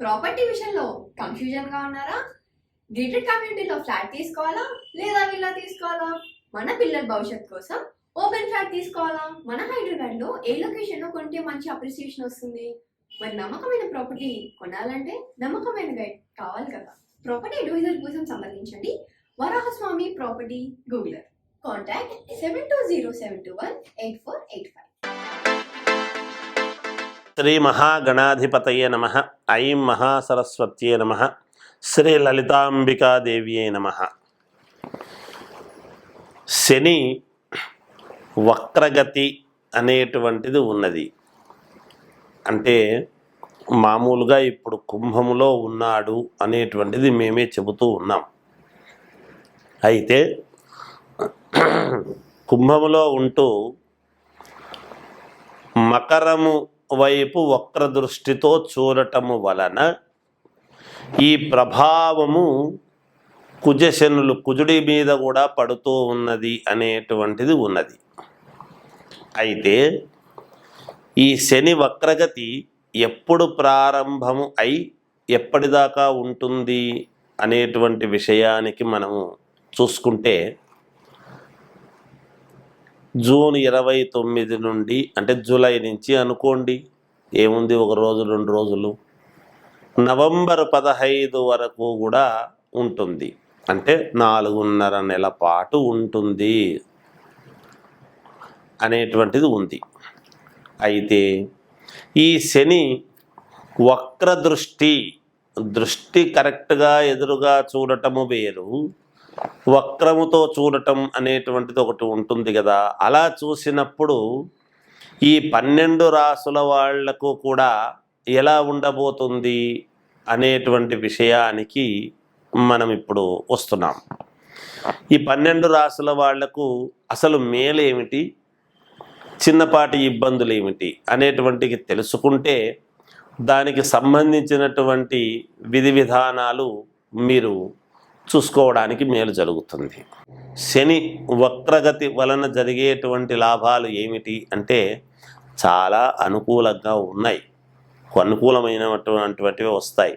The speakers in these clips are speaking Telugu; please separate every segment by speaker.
Speaker 1: ప్రాపర్టీ విషయంలో కన్ఫ్యూజన్ గా ఉన్నారా? గేటెడ్ కమ్యూనిటీలో ఫ్లాట్ తీసుకోవాలా లేదా విల్లా తీసుకోవాలా? మన పిల్లల భవిష్యత్ కోసం ఓపెన్ ఫ్లాట్ తీసుకోవాలా? మన హైదరాబాద్ లో ఏ లొకేషన్ లో కొంటే మంచి అప్రిసియేషన్ వస్తుంది? మరి నమ్మకమైన ప్రాపర్టీ కొనాలంటే నమ్మకమైన గైడ్ కావాలి కదా. ప్రాపర్టీ అడ్వైజర్ కోసం సంప్రదించండి వరాహస్వామి ప్రాపర్టీ గూగులర్. కాంటాక్ట్ 7207218485.
Speaker 2: శ్రీ మహాగణాధిపతయే నమః. ఐం మహాసరస్వత్యే నమః. శ్రీ లలితాంబికాదేవ్యే నమః. శని వక్రగతి అనేటువంటిది ఉన్నది. అంటే మామూలుగా ఇప్పుడు కుంభములో ఉన్నాడు అనేటువంటిది మేమే చెబుతూ ఉన్నాం. అయితే కుంభములో ఉంటూ మకరము వైపు వక్ర దృష్టితో చూడటము వలన ఈ ప్రభావము కుజుడి మీద కూడా పడుతూ ఉన్నది అనేటువంటిది ఉన్నది. అయితే ఈ శని వక్రగతి ఎప్పుడు ప్రారంభము అయి ఎప్పటిదాకా ఉంటుంది అనేటువంటి విషయానికి మనము చూసుకుంటే జూన్ 29 నుండి, అంటే జూలై నుంచి అనుకోండి, ఏముంది ఒక రోజు 2 రోజులు, నవంబర్ 15 వరకు కూడా ఉంటుంది. అంటే 4.5 నెల పాటు ఉంటుంది అనేటువంటిది ఉంది. అయితే ఈ శని వక్ర దృష్టి కరెక్ట్గా ఎదురుగా చూడటము వేరు, వక్రముతో చూడటం అనేటువంటిది ఒకటి ఉంటుంది కదా. అలా చూసినప్పుడు ఈ 12 రాసుల వాళ్లకు కూడా ఎలా ఉండబోతుంది అనేటువంటి విషయానికి మనం ఇప్పుడు వస్తున్నాం. ఈ 12 రాసుల వాళ్లకు అసలు మేలేమిటి, చిన్నపాటి ఇబ్బందులు ఏమిటి అనేటువంటివి తెలుసుకుంటే దానికి సంబంధించినటువంటి విధి విధానాలు మీరు చూసుకోవడానికి మేలు జరుగుతుంది. శని వక్రగతి వలన జరిగేటువంటి లాభాలు ఏమిటి అంటే చాలా అనుకూలంగా ఉన్నాయి. అనుకూలమైనటువంటివి వస్తాయి.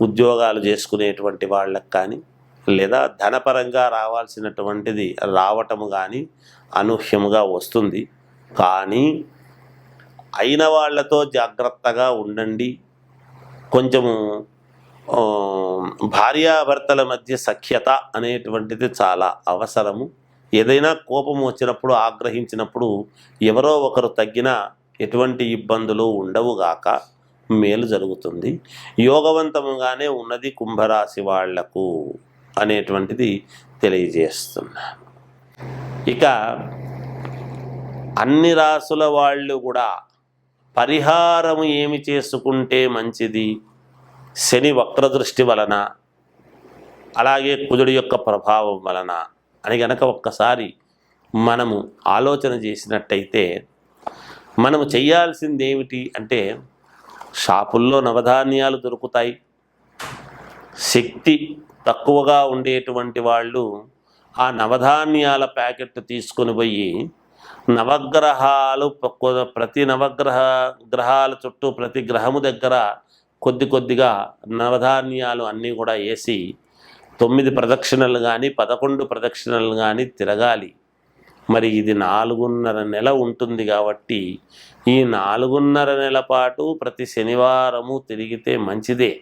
Speaker 2: ఉద్యోగాలు చేసుకునేటువంటి వాళ్ళకి కానీ, లేదా ధనపరంగా రావాల్సినటువంటిది రావటము కానీ అనూహ్యముగా వస్తుంది. కానీ అయిన వాళ్ళతో జాగ్రత్తగా ఉండండి. కొంచెము భార్యాభర్తల మధ్య సఖ్యత అనేటువంటిది చాలా అవసరము. ఏదైనా కోపం వచ్చినప్పుడు, ఆగ్రహించినప్పుడు ఎవరో ఒకరు తగ్గినా ఎటువంటి ఇబ్బందులు ఉండవుగాక, మేలు జరుగుతుంది. యోగవంతముగానే ఉన్నది కుంభరాశి వాళ్లకు అనేటువంటిది తెలియజేస్తున్నాను. ఇక అన్ని రాసుల వాళ్ళు కూడా పరిహారం ఏమి చేసుకుంటే మంచిది శని వక్రదృష్టి వలన, అలాగే కుజుడి యొక్క ప్రభావం వలన అని గనక ఒక్కసారి మనము ఆలోచన చేసినట్టయితే మనము చేయాల్సింది ఏమిటి అంటే, షాపుల్లో నవధాన్యాలు దొరుకుతాయి. శక్తి తక్కువగా ఉండేటువంటి వాళ్ళు ఆ నవధాన్యాల ప్యాకెట్ తీసుకొని పోయి నవగ్రహాలు ప్రతి గ్రహాల చుట్టూ ప్రతి గ్రహము దగ్గర కొద్దిగా నవధాన్యాలు అన్నీ కూడా వేసి 9 ప్రదక్షిణలు కానీ 11 ప్రదక్షిణలు కానీ తిరగాలి. మరి ఇది 4.5 నెల ఉంటుంది కాబట్టి ఈ 4.5 నెల పాటు ప్రతి శనివారము తిరిగితే మంచిదే,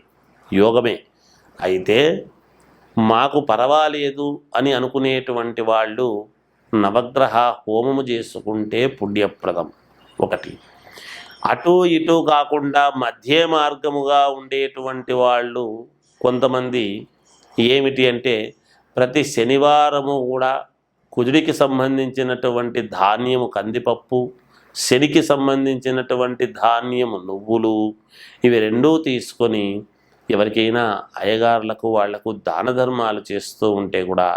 Speaker 2: యోగమే. అయితే మాకు పర్వాలేదు అని అనుకునేటువంటి వాళ్ళు నవగ్రహ హోమము చేసుకుంటే పుణ్యప్రదం ఒకటి. అటు ఇటు కాకుండా మధ్య మార్గముగా ఉండేటువంటి వాళ్ళు కొంతమంది ఏమిటి అంటే, ప్రతి శనివారము కూడా కుజుడికి సంబంధించినటువంటి ధాన్యము కందిపప్పు, శనికి సంబంధించినటువంటి ధాన్యము నువ్వులు, ఇవి రెండూ తీసుకొని ఎవరికైనా అయ్యగారులకు వాళ్లకు దాన ధర్మాలు చేస్తూ ఉంటే కూడా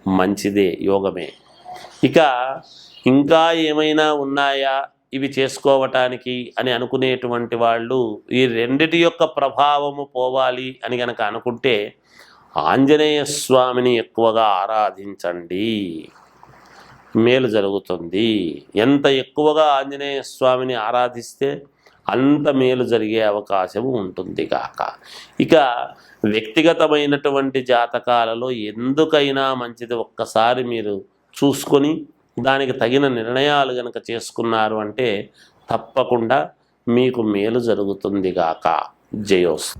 Speaker 2: మంచిదే, యోగమే. ఇక ఇంకా ఏమైనా ఉన్నాయా ఇవి చేసుకోవటానికి అని అనుకునేటువంటి వాళ్ళు ఈ రెండిటి యొక్క ప్రభావము పోవాలి అని గనక అనుకుంటే ఆంజనేయ స్వామిని ఎక్కువగా ఆరాధించండి, మేలు జరుగుతుంది. ఎంత ఎక్కువగా ఆంజనేయ స్వామిని ఆరాధిస్తే అంత మేలు జరిగే అవకాశం ఉంటుంది కాక. ఇక వ్యక్తిగతమైనటువంటి జాతకాలలో ఎందుకైనా మంచిది ఒక్కసారి మీరు చూసుకొని దానికి తగిన నిర్ణయాలు కనుక చేసుకున్నారు అంటే తప్పకుండా మీకు మేలు జరుగుతుంది గాక. జయోస్.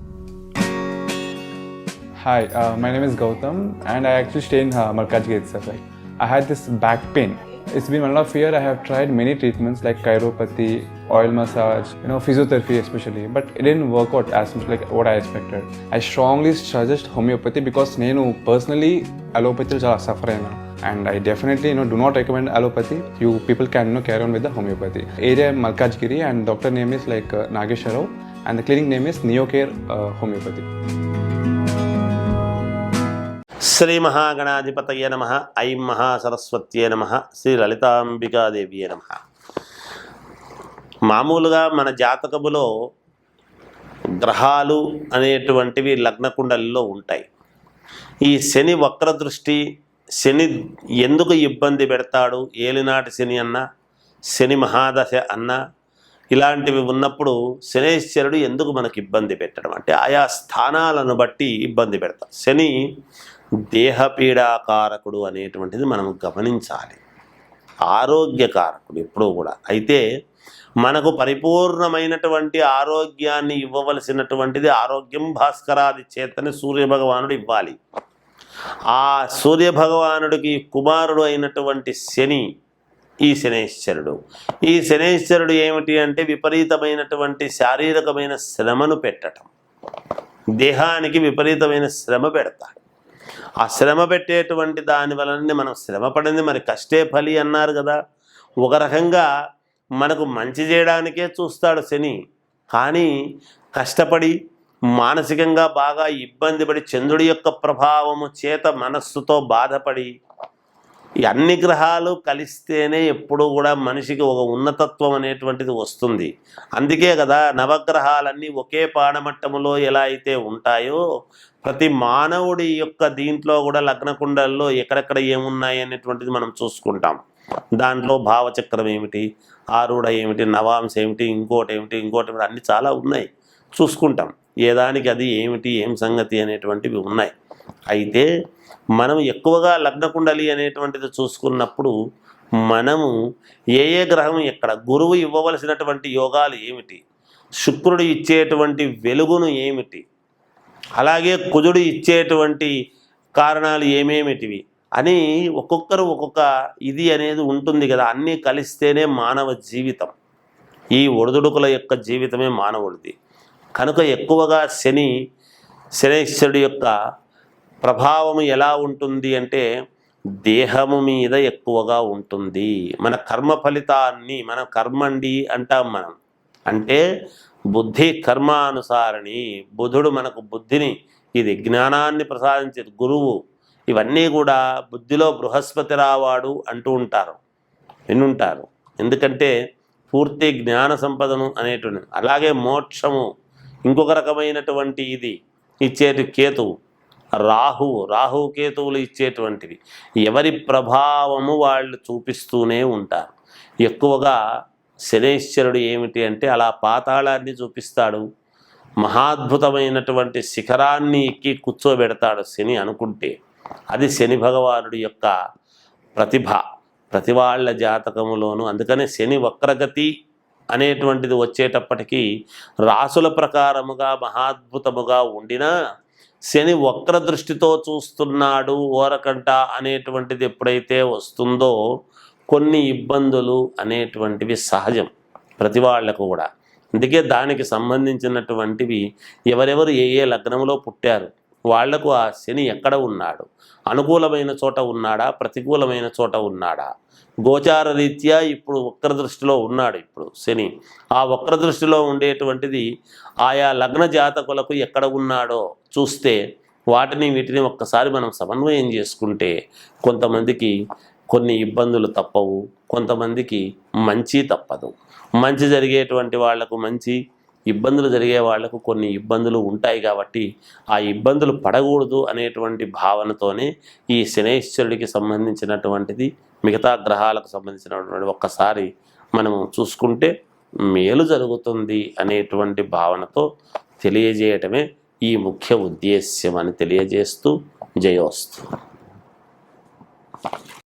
Speaker 3: Hi, my name is Gautam and I actually stay in Malkajgiri itself. Like, I had this back pain. It's been 1.5 years. I have tried many treatments like chiropathy, oil massage, physiotherapy especially, but it didn't work out as much like what I expected. I strongly suggest homeopathy because నేను personally allopathy చాలా suffer అయినా. And I definitely do not recommend allopathy. You people can carry on with the homeopathy. Area Malkajgiri and doctor name is like Nagesha Rao and the clinic name is Neocare Homeopathy.
Speaker 2: Shri మహాగణాధిపతయ నమ. ఐం మహాసరస్వత్యే నమ. శ్రీ లలితాంబికాదేవియే నమ. మామూలుగా మన జాతకములో గ్రహాలు అనేటువంటివి లగ్నకుండలిలో ఉంటాయి. ఈ శని వక్రదృష్టి, శని ఎందుకు ఇబ్బంది పెడతాడు, ఏలినాటి శని అన్నా, శని మహాదశ అన్నా, ఇలాంటివి ఉన్నప్పుడు శనేశ్వరుడు ఎందుకు మనకు ఇబ్బంది పెట్టడం అంటే ఆయా స్థానాలను బట్టి ఇబ్బంది పెడతాడు. శని దేహపీడాకారకుడు అనేటువంటిది మనం గమనించాలి. ఆరోగ్యకారకుడు ఎప్పుడూ కూడా. అయితే మనకు పరిపూర్ణమైనటువంటి ఆరోగ్యాన్ని ఇవ్వవలసినటువంటిది ఆరోగ్యం భాస్కరాది చేతని సూర్యభగవానుడు ఇవ్వాలి. ఆ సూర్యభగవానుడికి కుమారుడు అయినటువంటి శని ఈ శనేశ్వరుడు. ఈ శనేశ్వరుడు ఏమిటి అంటే విపరీతమైనటువంటి శారీరకమైన శ్రమను పెట్టడం, దేహానికి విపరీతమైన శ్రమ పెడతాడు. ఆ శ్రమ పెట్టేటువంటి దాని వలన మనం శ్రమ పడింది మరి కష్టే ఫలి అన్నారు కదా. ఒక రకంగా మనకు మంచి చేయడానికే చూస్తాడు శని, కానీ కష్టపడి మానసికంగా బాగా ఇబ్బంది పడి చంద్రుడి యొక్క ప్రభావము చేత మనస్సుతో బాధపడి ఈ అన్ని గ్రహాలు కలిస్తేనే ఎప్పుడూ కూడా మనిషికి ఒక ఉన్నతత్వం అనేటువంటిది వస్తుంది. అందుకే కదా నవగ్రహాలన్నీ ఒకే పాడమట్టములో ఎలా అయితే ఉంటాయో ప్రతి మానవుడి యొక్క దీంట్లో కూడా లగ్నకుండల్లో ఎక్కడెక్కడ ఏమున్నాయి అనేటువంటిది మనం చూసుకుంటాం. దాంట్లో భావచక్రం ఏమిటి, ఆరుడ ఏమిటి, నవాంశ ఏమిటి, ఇంకోటి ఏమిటి అన్నీ చాలా ఉన్నాయి, చూసుకుంటాం. ఏదానికి అది ఏమిటి, ఏం సంగతి అనేటువంటివి ఉన్నాయి. అయితే మనం ఎక్కువగా లగ్నకుండలి అనేటువంటిది చూసుకున్నప్పుడు మనము ఏ గ్రహం ఎక్కడ, గురువు ఇవ్వవలసినటువంటి యోగాలు ఏమిటి, శుక్రుడు ఇచ్చేటువంటి వెలుగును ఏమిటి, అలాగే కుజుడు ఇచ్చేటువంటి కారణాలు ఏమేమిటివి అని ఒక్కొక్కరు ఒక్కొక్క ఇది అనేది ఉంటుంది కదా. అన్నీ కలిస్తేనే మానవ జీవితం. ఈ ఒడిదుడుకుల యొక్క జీవితమే మానవుడిది. కనుక ఎక్కువగా శనేశ్వరుడు యొక్క ప్రభావము ఎలా ఉంటుంది అంటే దేహము మీద ఎక్కువగా ఉంటుంది. మన కర్మ ఫలితాన్ని మన కర్మండి అంటాం మనం. అంటే బుద్ధి కర్మానుసారిణి. బుధుడు మనకు బుద్ధిని, ఇది జ్ఞానాన్ని ప్రసాదించేది గురువు. ఇవన్నీ కూడా బుద్ధిలో బృహస్పతి రావాడు అంటూ ఉంటారు, వినుంటారు. ఎందుకంటే పూర్తి జ్ఞాన సంపదను అనేటువంటి. అలాగే మోక్షము ఇంకొక రకమైనటువంటి ఇది ఇచ్చేటి కేతువు, రాహువు కేతువులు ఇచ్చేటువంటివి. ఎవరి ప్రభావము వాళ్ళు చూపిస్తూనే ఉంటారు. ఎక్కువగా శనేశ్వరుడు ఏమిటి అంటే అలా పాతాళాన్ని చూపిస్తాడు, మహాద్భుతమైనటువంటి శిఖరాన్ని ఎక్కి కూర్చోబెడతాడు శని అనుకుంటే. అది శని భగవానుడి యొక్క ప్రతిభ ప్రతి వాళ్ళ జాతకములోను. అందుకనే శని వక్రగతి అనేటువంటిది వచ్చేటప్పటికీ రాసుల ప్రకారముగా మహాద్భుతముగా ఉండినా శని వక్ర దృష్టితో చూస్తున్నాడు ఓరకంట అనేటువంటిది ఎప్పుడైతే వస్తుందో కొన్ని ఇబ్బందులు అనేటువంటివి సహజం ప్రతి వాళ్లకు కూడా. అందుకే దానికి సంబంధించినటువంటివి ఎవరెవరు ఏ లగ్నంలో పుట్టారు, వాళ్లకు ఆ శని ఎక్కడ ఉన్నాడు, అనుకూలమైన చోట ఉన్నాడా, ప్రతికూలమైన చోట ఉన్నాడా, గోచార రీత్యా ఇప్పుడు వక్రదృష్టిలో ఉన్నాడు ఇప్పుడు శని. ఆ వక్రదృష్టిలో ఉండేటువంటిది ఆయా లగ్న జాతకులకు ఎక్కడ ఉన్నాడో చూస్తే వీటిని ఒక్కసారి మనం సమన్వయం చేసుకుంటే కొంతమందికి కొన్ని ఇబ్బందులు తప్పవు, కొంతమందికి మంచి తప్పదు. మంచి జరిగేటువంటి వాళ్లకు మంచి, ఇబ్బందులు జరిగే వాళ్లకు కొన్ని ఇబ్బందులు ఉంటాయి. కాబట్టి ఆ ఇబ్బందులు పడకూడదు అనేటువంటి భావనతోనే ఈ శనేశ్వరుడికి సంబంధించినటువంటిది మిగతా గ్రహాలకు సంబంధించినటువంటి ఒక్కసారి మనము చూసుకుంటే మేలు జరుగుతుంది అనేటువంటి భావనతో తెలియజేయటమే ఈ ముఖ్య ఉద్దేశ్యం అని తెలియజేస్తూ జయోస్తు.